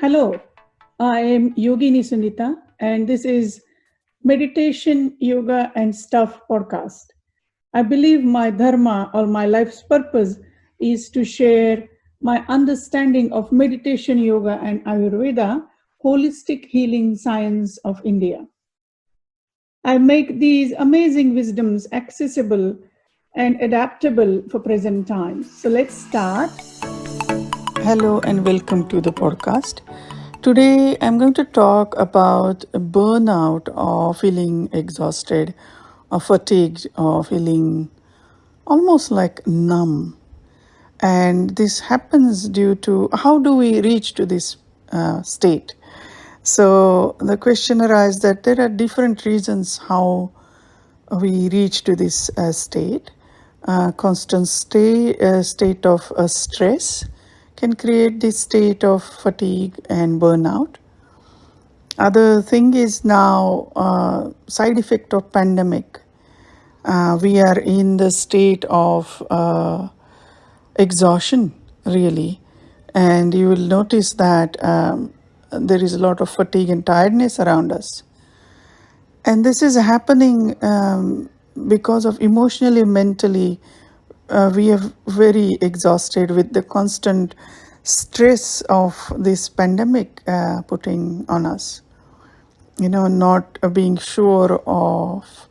Hello, I am Yogini Sunita, and this is Meditation, Yoga, and Stuff podcast. I believe my dharma or my life's purpose is to share my understanding of meditation, yoga, and Ayurveda, holistic healing science of India. I make these amazing wisdoms accessible and adaptable for present times. So let's start. Hello and welcome to the podcast. Today I'm going to talk about burnout or feeling exhausted or fatigued or feeling almost like numb. And this happens due to how do we reach to this state? So the question arises that there are different reasons how we reach to this state. Constant state of stress can create this state of fatigue and burnout. Other thing is now side effect of pandemic. We are in the state of exhaustion, really, and you will notice that there is a lot of fatigue and tiredness around us. And this is happening because of emotionally, mentally, we are very exhausted with the constant stress of this pandemic putting on us. Not being sure of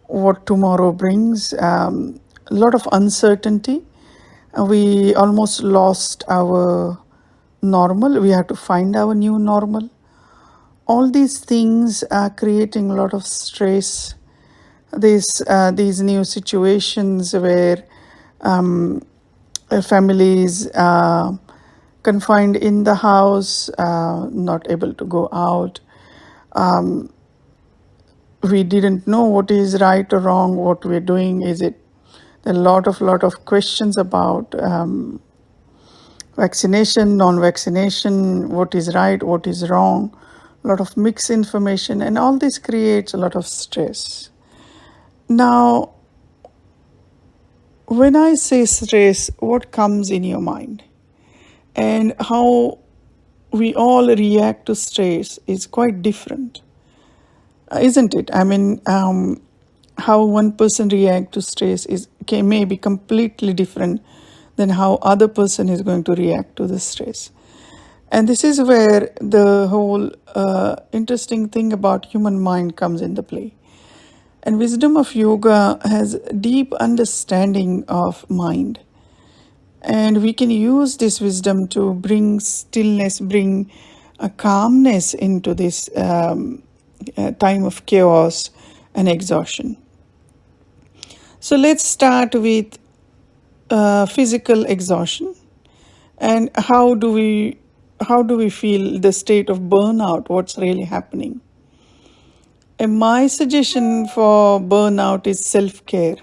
what tomorrow brings, a lot of uncertainty. We almost lost our normal. We have to find our new normal. All these things are creating a lot of stress. These new situations where families are confined in the house, not able to go out. We didn't know what is right or wrong, what we're doing. Is it a lot of questions about vaccination, non-vaccination, what is right, what is wrong, a lot of mixed information, and all this creates a lot of stress. Now, when I say stress, what comes in your mind? And how we all react to stress is quite different, isn't it? I mean, how one person reacts to stress may be completely different than how other person is going to react to the stress. And this is where the whole interesting thing about human mind comes into play. And wisdom of yoga has deep understanding of mind. And we can use this wisdom to bring stillness, bring a calmness into this time of chaos and exhaustion. So let's start with physical exhaustion. And how do we feel the state of burnout, what's really happening? And my suggestion for burnout is self-care.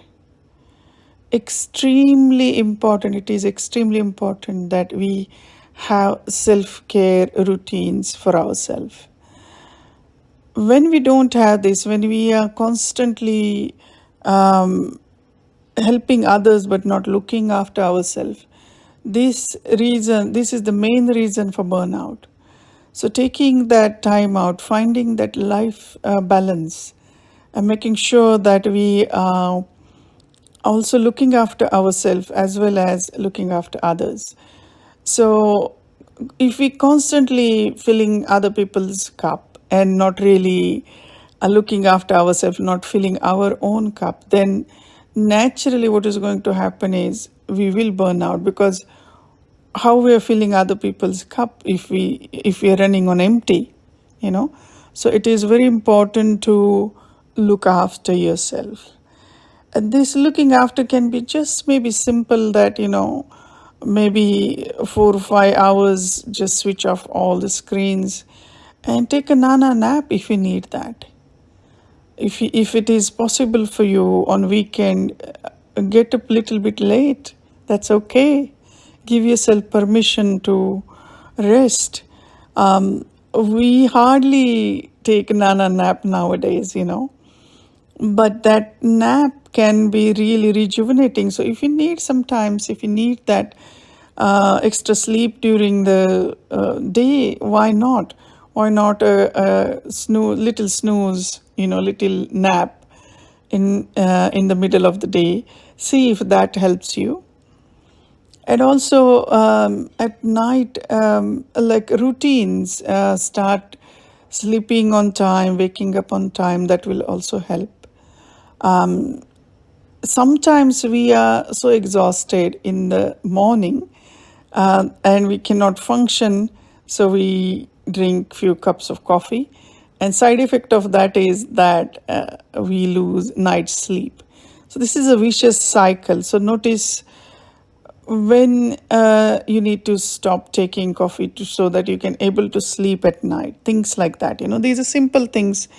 Extremely important. It is extremely important that we have self-care routines for ourselves. When we don't have this, when we are constantly helping others but not looking after ourselves, this is the main reason for burnout. So taking that time out, finding that life balance, and making sure that we are also looking after ourselves as well as looking after others. So if we constantly filling other people's cup and not really looking after ourselves, not filling our own cup, then naturally what is going to happen is we will burn out, because how we are filling other people's cup if we are running on empty, So it is very important to look after yourself. And this looking after can be just maybe simple that, maybe 4 or 5 hours, just switch off all the screens and take a nap if you need that. If it is possible for you on weekend, get up a little bit late, that's okay. Give yourself permission to rest. We hardly take a nap nowadays, but that nap can be really rejuvenating. So if you need that extra sleep during the day. Why not? Why not a little snooze, little nap in the middle of the day? See if that helps you. And also at night, like routines, start sleeping on time, waking up on time. That will also help. Sometimes we are so exhausted in the morning and we cannot function, so we drink few cups of coffee, and side effect of that is that we lose night sleep. So this is a vicious cycle. So notice when you need to stop taking coffee so that you can able to sleep at night, things like that. These are simple things,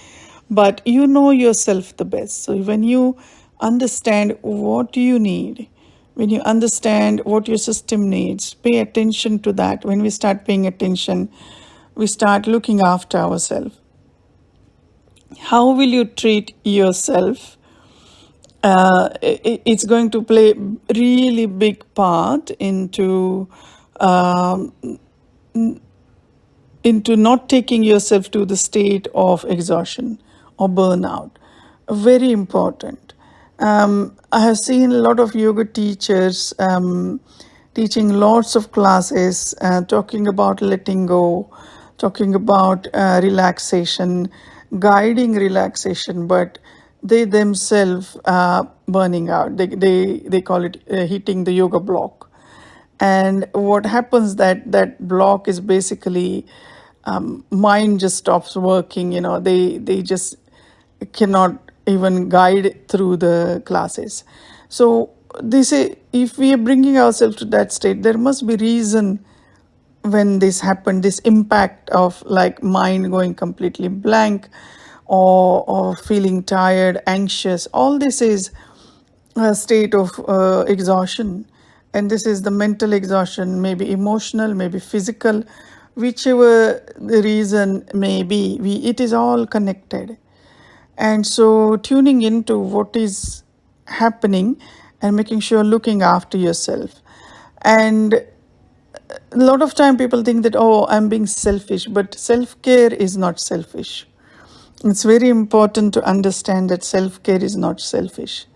but you know yourself the best. So when you understand what you need, when you understand what your system needs, pay attention to that. When we start paying attention, we start looking after ourselves. How will you treat yourself? It's going to play really big part um, into not taking yourself to the state of exhaustion or burnout. Very important. I have seen a lot of yoga teachers teaching lots of classes, talking about letting go, talking about relaxation, guiding relaxation, but they themselves are burning out. They call it hitting the yoga block. And what happens, that block is basically mind just stops working. They just cannot even guide through the classes. So this is, if we are bringing ourselves to that state, there must be reason when this happened, this impact of like mind going completely blank, or feeling tired, anxious. All this is a state of exhaustion, and this is the mental exhaustion, maybe emotional, maybe physical, whichever the reason may be. It is all connected. And so tuning into what is happening and making sure looking after yourself. And a lot of time people think that, oh, I'm being selfish, but self-care is not selfish. It's very important to understand that self-care is not selfish.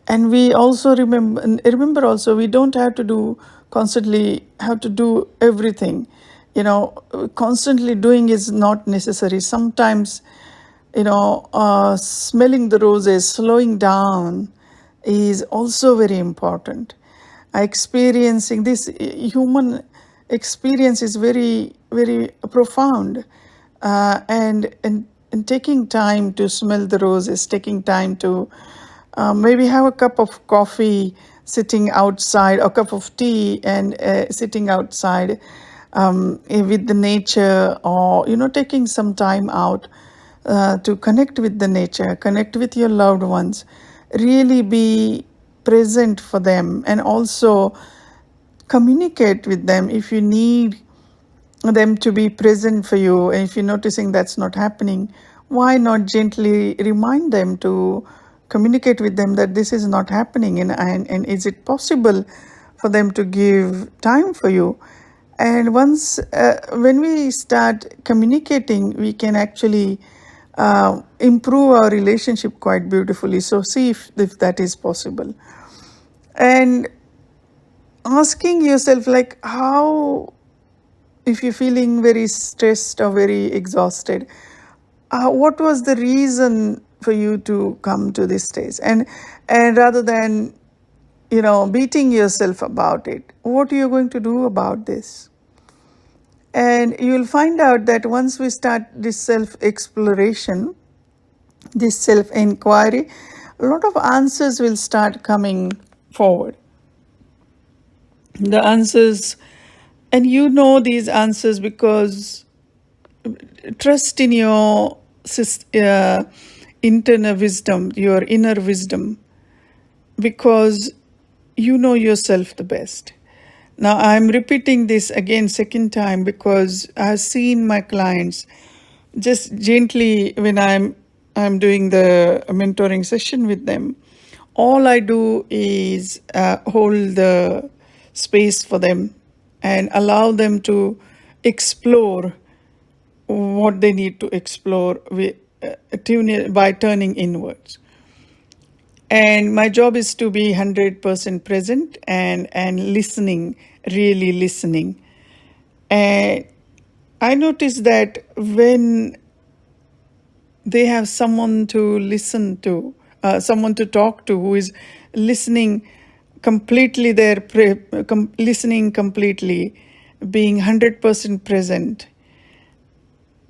And we also remember also, we don't have to do everything. Constantly doing is not necessary. Sometimes, smelling the roses, slowing down is also very important. Experiencing this human experience is very, very profound. And taking time to smell the roses, taking time to maybe have a cup of coffee sitting outside, a cup of tea and sitting outside with the nature, or taking some time out to connect with the nature, connect with your loved ones, really be present for them, and also communicate with them if you need them to be present for you. And if you're noticing that's not happening, why not gently remind them to communicate with them that this is not happening, and is it possible for them to give time for you? And once when we start communicating, we can actually improve our relationship quite beautifully. So see if that is possible. And asking yourself, like, how, if you're feeling very stressed or very exhausted, what was the reason for you to come to this stage? And rather than beating yourself about it, what are you going to do about this? And you'll find out that once we start this self-exploration, this self-inquiry, a lot of answers will start coming forward. The answers, and these answers because trust in your internal wisdom, your inner wisdom, because you know yourself the best. Now, I'm repeating this again, second time, because I've seen my clients just gently, when I'm doing the mentoring session with them, all I do is hold the space for them and allow them to explore what they need to explore by turning inwards. And my job is to be 100% present and listening, really listening. And I noticed that when they have someone to listen to, someone to talk to who is listening completely, listening completely, being 100% present,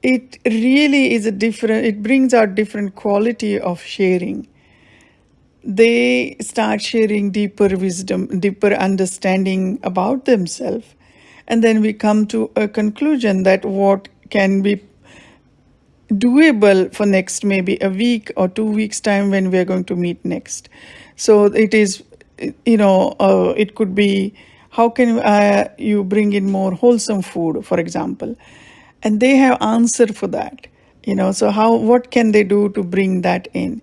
it really is it brings out different quality of sharing. They start sharing deeper wisdom, deeper understanding about themselves. And then we come to a conclusion that what can be doable for next maybe a week or 2 weeks time when we are going to meet next. So it is, it could be, how can you bring in more wholesome food, for example, and they have answer for that. So what can they do to bring that in?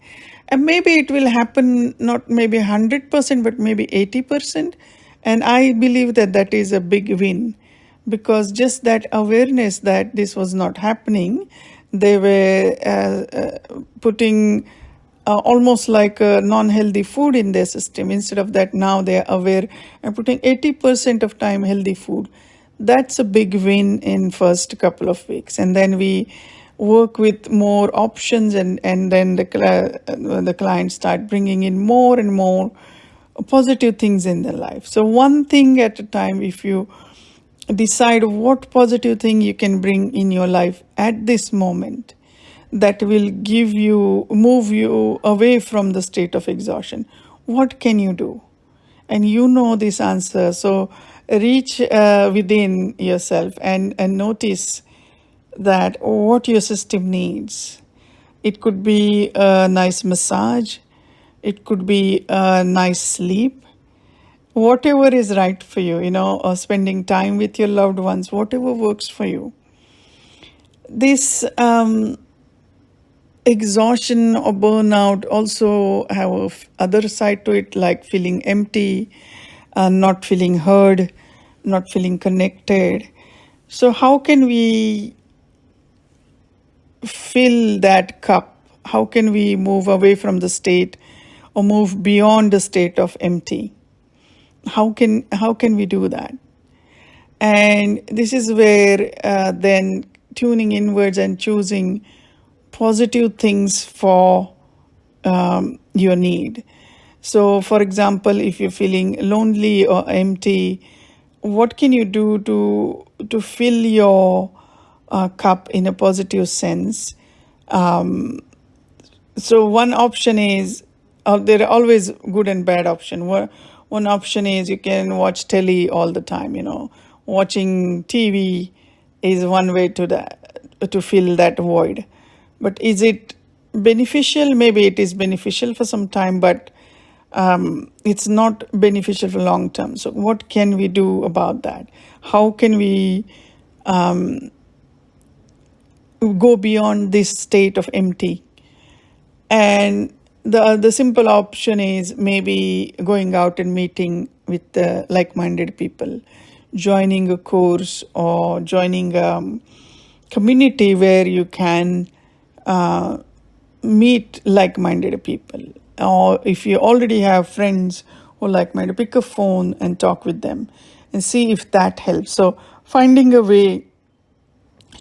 And maybe it will happen not maybe 100%, but maybe 80%. And I believe that that is a big win, because just that awareness that this was not happening, they were putting almost like a non-healthy food in their system. Instead of that, now they are aware and putting 80% of time healthy food. That's a big win in first couple of weeks. And then we work with more options, and then the clients start bringing in more and more positive things in their life. So one thing at a time, if you decide what positive thing you can bring in your life at this moment, that will move you away from the state of exhaustion. What can you do? And you know this answer. So reach within yourself and notice that what your system needs. It could be a nice massage. It could be a nice sleep. Whatever is right for you, or spending time with your loved ones, whatever works for you. This exhaustion or burnout also have other side to it, like feeling empty, not feeling heard, not feeling connected. So how can we fill that cup? How can we move away from the state or move beyond the state of empty? How can we do that? And this is where then tuning inwards and choosing positive things for your need. So, for example, if you're feeling lonely or empty, what can you do to fill your cup in a positive sense? So one option is, there are always good and bad option. One option is you can watch telly all the time. Watching TV is one way to fill that void. But is it beneficial? Maybe it is beneficial for some time, but it's not beneficial for long term. So what can we do about that? How can we go beyond this state of empty? And the simple option is maybe going out and meeting with like-minded people, joining a course or joining a community where you can meet like-minded people. Or if you already have friends who are like-minded, pick a phone and talk with them and see if that helps. So finding a way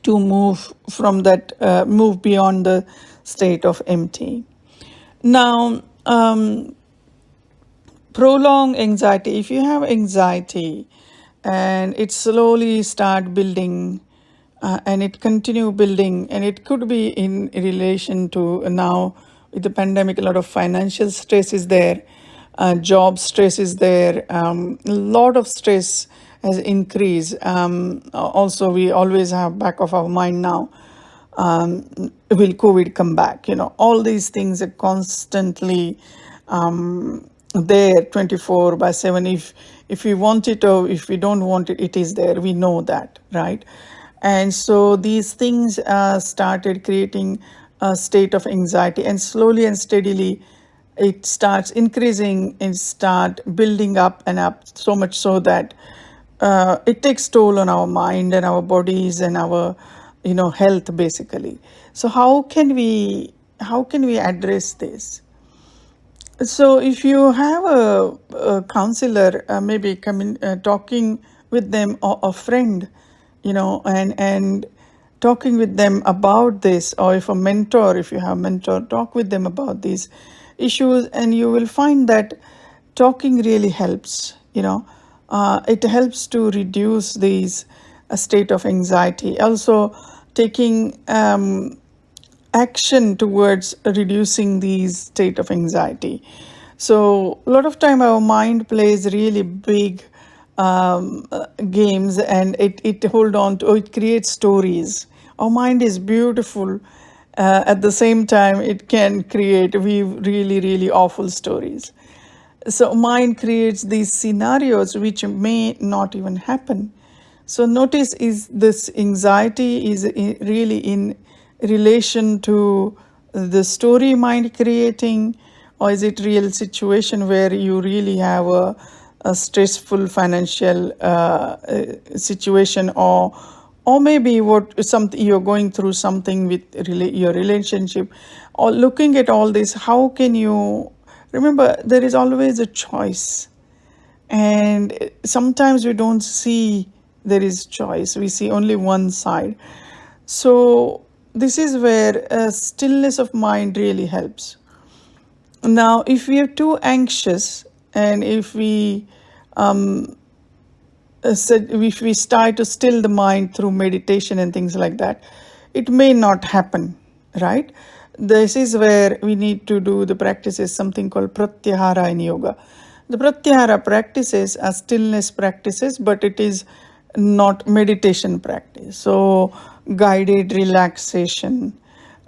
to move from that, move beyond the state of empty. Now, prolong anxiety. If you have anxiety and it slowly start building and it continue building, and it could be in relation to now with the pandemic, a lot of financial stress is there, job stress is there, a lot of stress has increased. Also, we always have back of our mind now, will COVID come back? All these things are constantly there 24/7. If we want it or if we don't want it, it is there. We know that, right? And so these things started creating a state of anxiety, and slowly and steadily it starts increasing and start building up and up, so much so that it takes toll on our mind and our bodies and our health basically. So how can we address this? So if you have a counselor, maybe talking with them, or a friend, and talking with them about this, or if a mentor, if you have a mentor, talk with them about these issues, and you will find that talking really helps. It helps to reduce these state of anxiety. Also, taking action towards reducing these state of anxiety. So a lot of time our mind plays really big games, and it hold on to, it creates stories. Our mind is beautiful. At the same time, it can create really, really awful stories. So mind creates these scenarios which may not even happen. So notice, is this anxiety is really in relation to the story mind creating, or is it real situation where you really have a stressful financial situation, or maybe what something you're going through, something with your relationship, or looking at all this, how can you remember there is always a choice, and sometimes we don't see there is choice, we see only one side. So this is where stillness of mind really helps. Now if we are too anxious, and if we if we start to still the mind through meditation and things like that, it may not happen, right? This is where we need to do the practices, something called Pratyahara in yoga. The Pratyahara practices are stillness practices, but it is not meditation practice. So guided relaxation,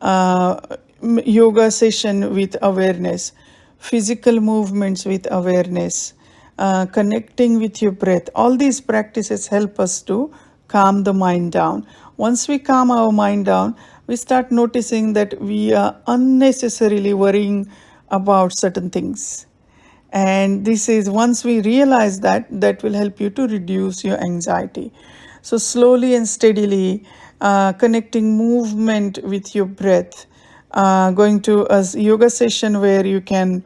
yoga session with awareness, physical movements with awareness, connecting with your breath. All these practices help us to calm the mind down. Once we calm our mind down, we start noticing that we are unnecessarily worrying about certain things. And this is, once we realize that, that will help you to reduce your anxiety. So slowly and steadily, connecting movement with your breath, going to a yoga session where you can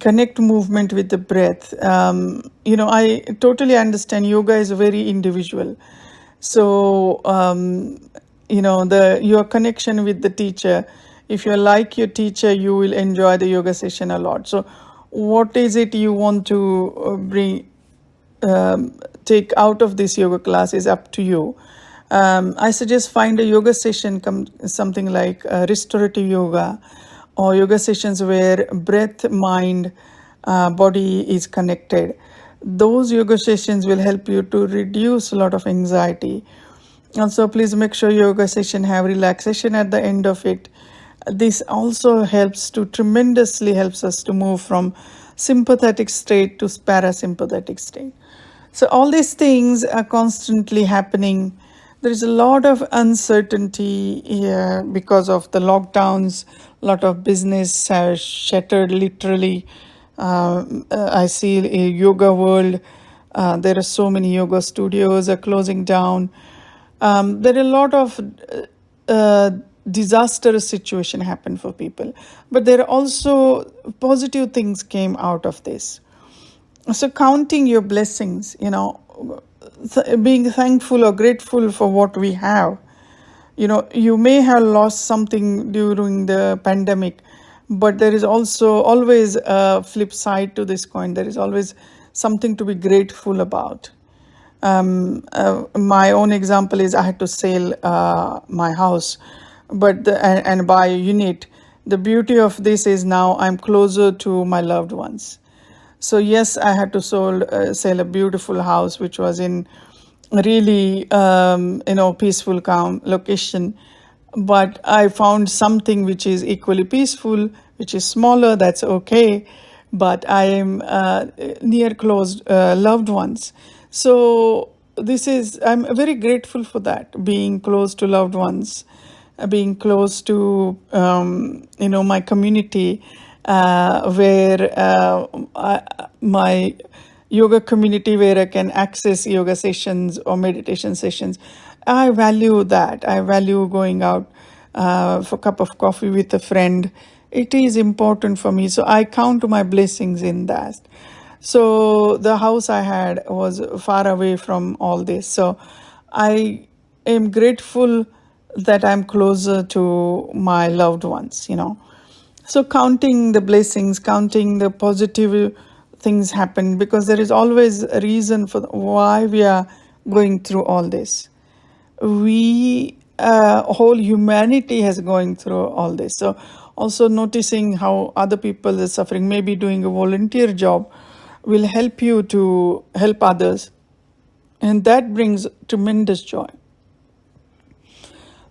connect movement with the breath. I totally understand yoga is very individual. So, your connection with the teacher, if you like your teacher, you will enjoy the yoga session a lot. So what is it you want to take out of this yoga class is up to you. I suggest find a yoga session, something like restorative yoga, or yoga sessions where breath, mind, body is connected. Those yoga sessions will help you to reduce a lot of anxiety. Also, please make sure yoga session have relaxation at the end of it. This also tremendously helps us to move from sympathetic state to parasympathetic state. So all these things are constantly happening. There is a lot of uncertainty here because of the lockdowns. A lot of business has shattered literally. I see a yoga world. There are so many yoga studios are closing down. There are a lot of disastrous situation happen for people, but there are also positive things came out of this. So counting your blessings, being thankful or grateful for what we have. You may have lost something during the pandemic, but there is also always a flip side to this coin. There is always something to be grateful about. My own example is I had to sell my house, and buy a unit. The beauty of this is now I'm closer to my loved ones. So yes, I had to sell a beautiful house which was in really peaceful, calm location. But I found something which is equally peaceful, which is smaller. That's okay. But I am near close loved ones. So I'm very grateful for that, being close to loved ones, being close to my community, where my yoga community where I can access yoga sessions or meditation sessions. I value that. I value going out for a cup of coffee with a friend. It is important for me. So I count my blessings in that. So the house I had was far away from all this. So I am grateful that I'm closer to my loved ones. So counting the blessings, counting the positive things happen, because there is always a reason for why we are going through all this. Whole humanity has going through all this. So also noticing how other people are suffering, maybe doing a volunteer job will help you to help others, and that brings tremendous joy.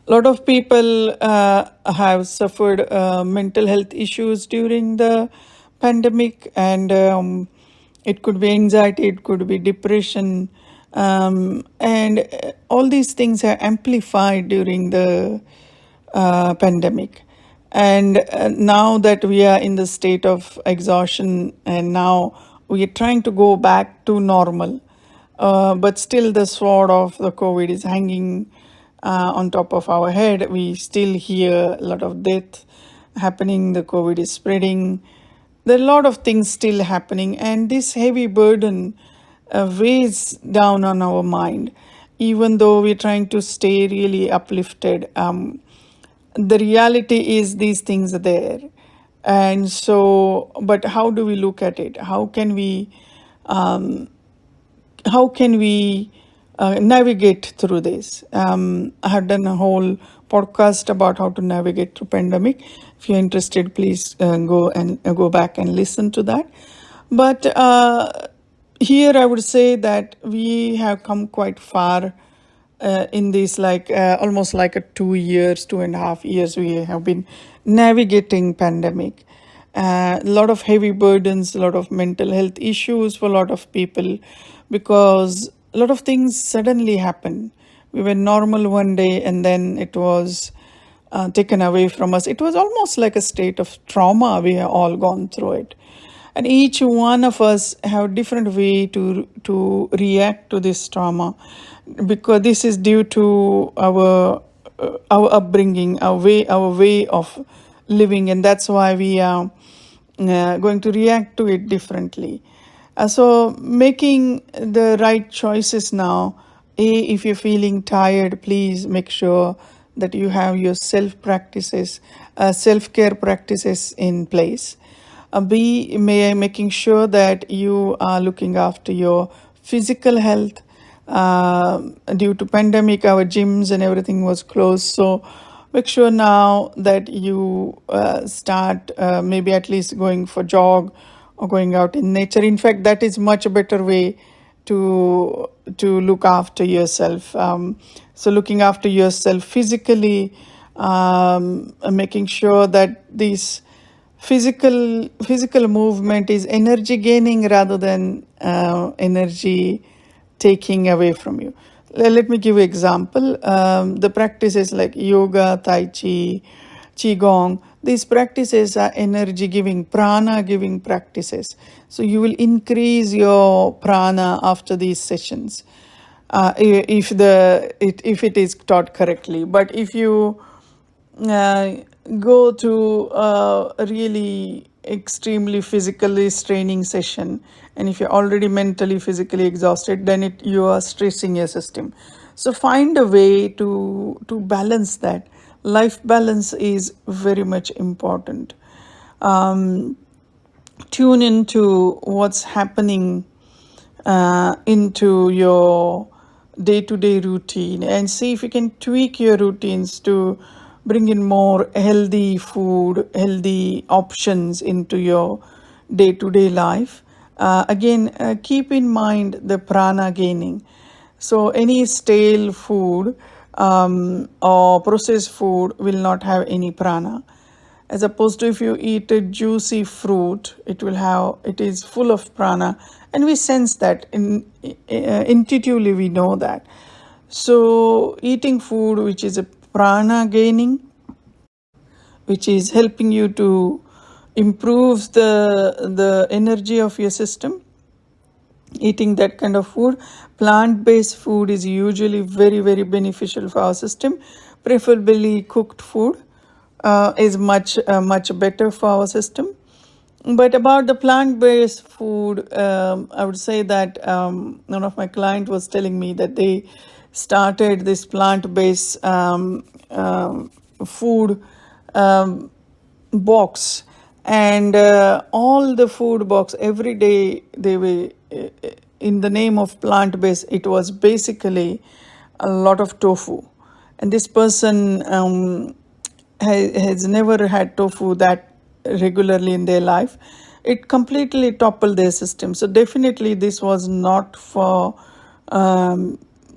A lot of people have suffered mental health issues during the pandemic, and it could be anxiety, it could be depression, and all these things are amplified during the pandemic. And now that we are in the state of exhaustion, and now we are trying to go back to normal, but still the sword of the COVID is hanging on top of our head. We still hear a lot of death happening. The COVID is spreading. There are a lot of things still happening, and this heavy burden weighs down on our mind. Even though we're trying to stay really uplifted, the reality is these things are there. And so, but how do we look at it? How can we navigate through this? I have done a whole podcast about how to navigate through pandemic. If you're interested, please go back and listen to that. But here I would say that we have come quite far in this, almost like a 2 years, 2.5 years, we have been navigating pandemic. A lot of heavy burdens, a lot of mental health issues for a lot of people, because a lot of things suddenly happen. We were normal one day and then it was taken away from us. It was almost like a state of trauma. We have all gone through it. And each one of us have different way to react to this trauma, because this is due to our upbringing, our way of living, and that's why we are going to react to it differently. So making the right choices now. If you're feeling tired, please make sure that you have your self-care practices in place. B, making sure that you are looking after your physical health. Due to pandemic, our gyms and everything was closed. So make sure now that you start maybe at least going for jog or going out in nature. In fact, that is much better way to look after yourself. So looking after yourself physically, making sure that this physical movement is energy gaining rather than energy taking away from you. Let me give you an example. The practices like yoga, tai chi, qigong, these practices are energy giving, prana giving practices. So you will increase your prana after these sessions, if it is taught correctly. But if you go to a really extremely physically straining session, and if you're already mentally physically exhausted, then you are stressing your system. So find a way to balance that. Life balance is very much important. Tune into what's happening into your day-to-day routine, and see if you can tweak your routines to bring in more healthy food, healthy options into your day-to-day life. Again, keep in mind the prana gaining. So any stale food or processed food will not have any prana. As opposed to if you eat a juicy fruit, it is full of prana, and we sense that intuitively we know that. So eating food which is a prana gaining, which is helping you to improves the energy of your system. Eating that kind of food, plant-based food is usually very, very beneficial for our system. Preferably cooked food is much better for our system. But about the plant-based food, I would say that one of my clients was telling me that they started this plant-based food box, and all the food box every day they were in the name of plant-based. It was basically a lot of tofu, and this person has never had tofu that regularly in their life. It completely toppled their system. So definitely this was not for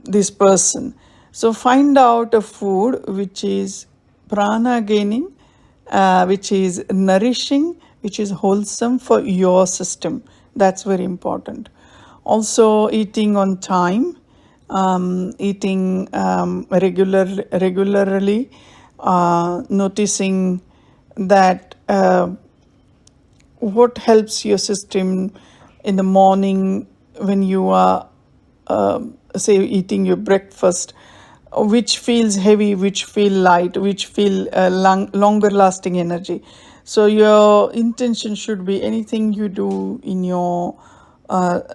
this person. So find out a food which is prana gaining, which is nourishing, which is wholesome for your system. That's very important. Also, eating on time, eating regularly, noticing that what helps your system in the morning when you are, say, eating your breakfast, which feels heavy, which feel light, which feel longer lasting energy. So your intention should be anything you do in your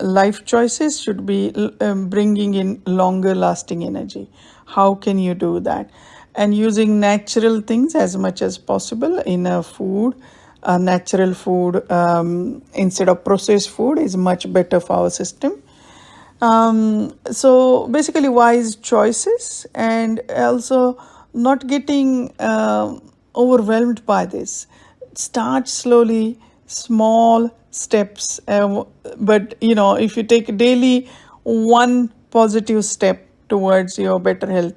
life choices should be bringing in longer lasting energy. How can you do that? And using natural things as much as possible in a food. Natural food instead of processed food is much better for our system. So basically wise choices, and also not getting overwhelmed by this. Start slowly, small steps, but if you take daily one positive step towards your better health,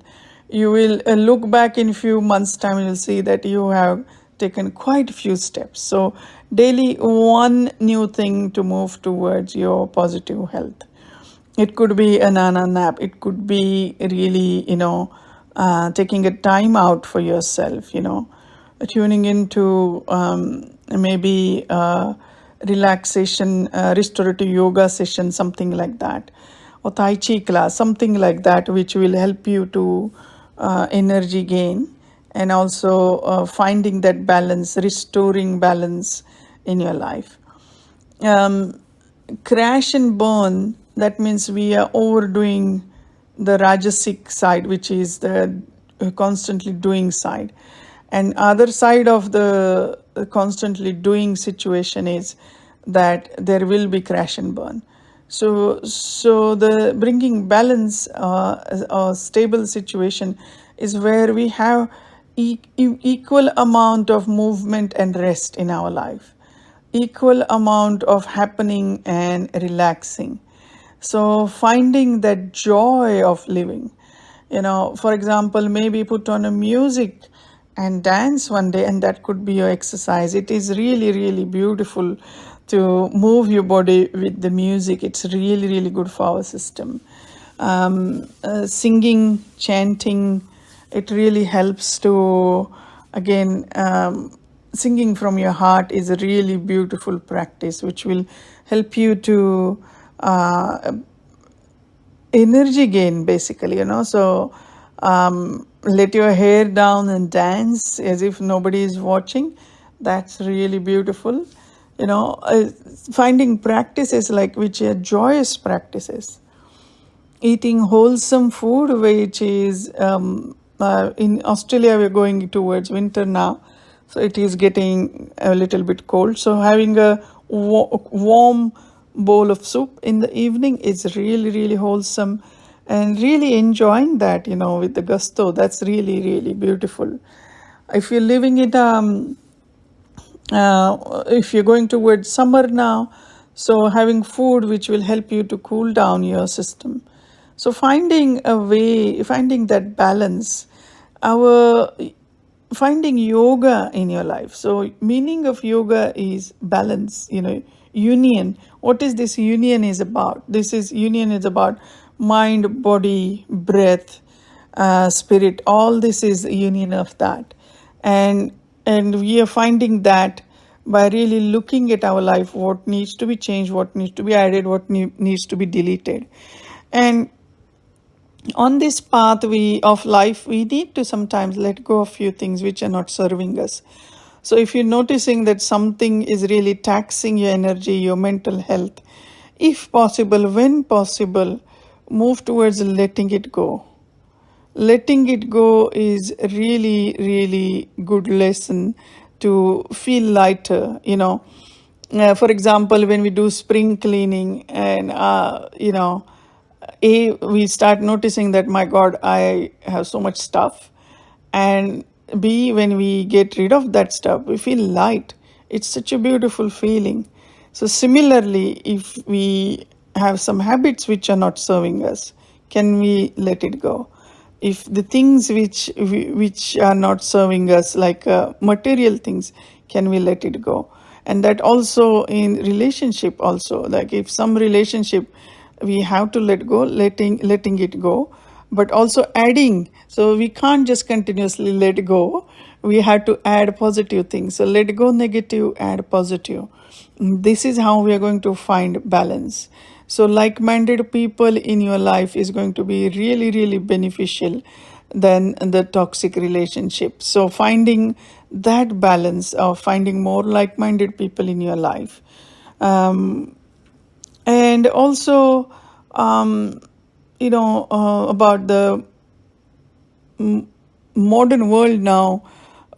you will look back in few months time and you'll see that you have taken quite a few steps. So daily one new thing to move towards your positive health. It could be a nana nap. It could be really, taking a time out for yourself, tuning into maybe relaxation, restorative yoga session, something like that, or Tai Chi class, something like that, which will help you to energy gain, and also finding that balance, restoring balance in your life. Crash and burn, that means we are overdoing the rajasic side, which is the constantly doing side. And other side of the constantly doing situation is that there will be crash and burn. So the bringing balance, a stable situation, is where we have equal amount of movement and rest in our life, equal amount of happening and relaxing. So finding that joy of living, for example, maybe put on a music and dance one day, and that could be your exercise. It is really, really beautiful to move your body with the music. It's really, really good for our system. Singing, chanting, it really helps to, again, singing from your heart is a really beautiful practice, which will help you to energy gain, basically, So let your hair down and dance as if nobody is watching. That's really beautiful. Finding practices like which are joyous practices. Eating wholesome food, which is in Australia, we're going towards winter now, so it is getting a little bit cold. So having a warm bowl of soup in the evening is really, really wholesome, and really enjoying that, with the gusto. That's really, really beautiful. If you're living in if you're going towards summer now, so having food which will help you to cool down your system. So finding a way, finding that balance, finding yoga in your life. So meaning of yoga is balance, union. What is this union is about? Union is about mind, body, breath, spirit. All this is union of that. And we are finding that by really looking at our life, what needs to be changed, what needs to be added, what needs to be deleted. And on this path of life, we need to sometimes let go of few things which are not serving us. So if you're noticing that something is really taxing your energy, your mental health, if possible, when possible, move towards letting it go. Letting it go is really, really good lesson to feel lighter. For example, when we do spring cleaning, and we start noticing that, my God, I have so much stuff, and B, when we get rid of that stuff, we feel light. It's such a beautiful feeling. So similarly, if we have some habits which are not serving us, can we let it go? If the things which are not serving us, like material things, can we let it go? And that also in relationship also, like if some relationship we have to let go, letting it go, but also adding. So we can't just continuously let go, we have to add positive things. So let go negative, add positive. This is how we are going to find balance. So like-minded people in your life is going to be really, really beneficial than the toxic relationship. So finding that balance of finding more like-minded people in your life. And also, about the modern world now,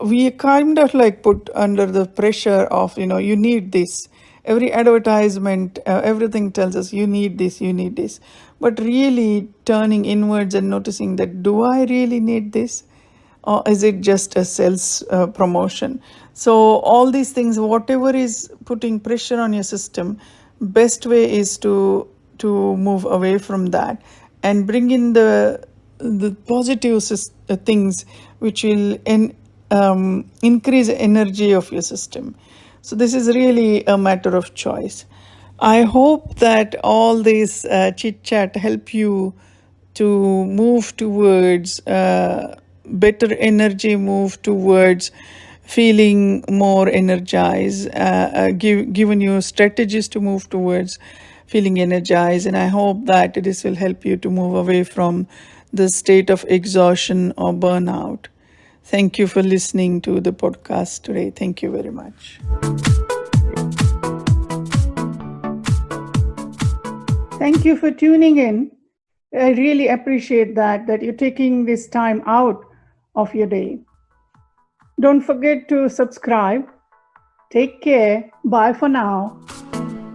we kind of like put under the pressure of, you need this. Every advertisement, everything tells us you need this, you need this. But really turning inwards and noticing that, do I really need this? Or is it just a sales promotion? So all these things, whatever is putting pressure on your system, best way is to move away from that and bring in the positive things which will increase energy of your system. So this is really a matter of choice. I hope that all this chit chat help you to move towards better energy, move towards feeling more energized, given you strategies to move towards feeling energized. And I hope that this will help you to move away from the state of exhaustion or burnout. Thank you for listening to the podcast today. Thank you very much. Thank you for tuning in. I really appreciate that you're taking this time out of your day. Don't forget to subscribe. Take care. Bye for now.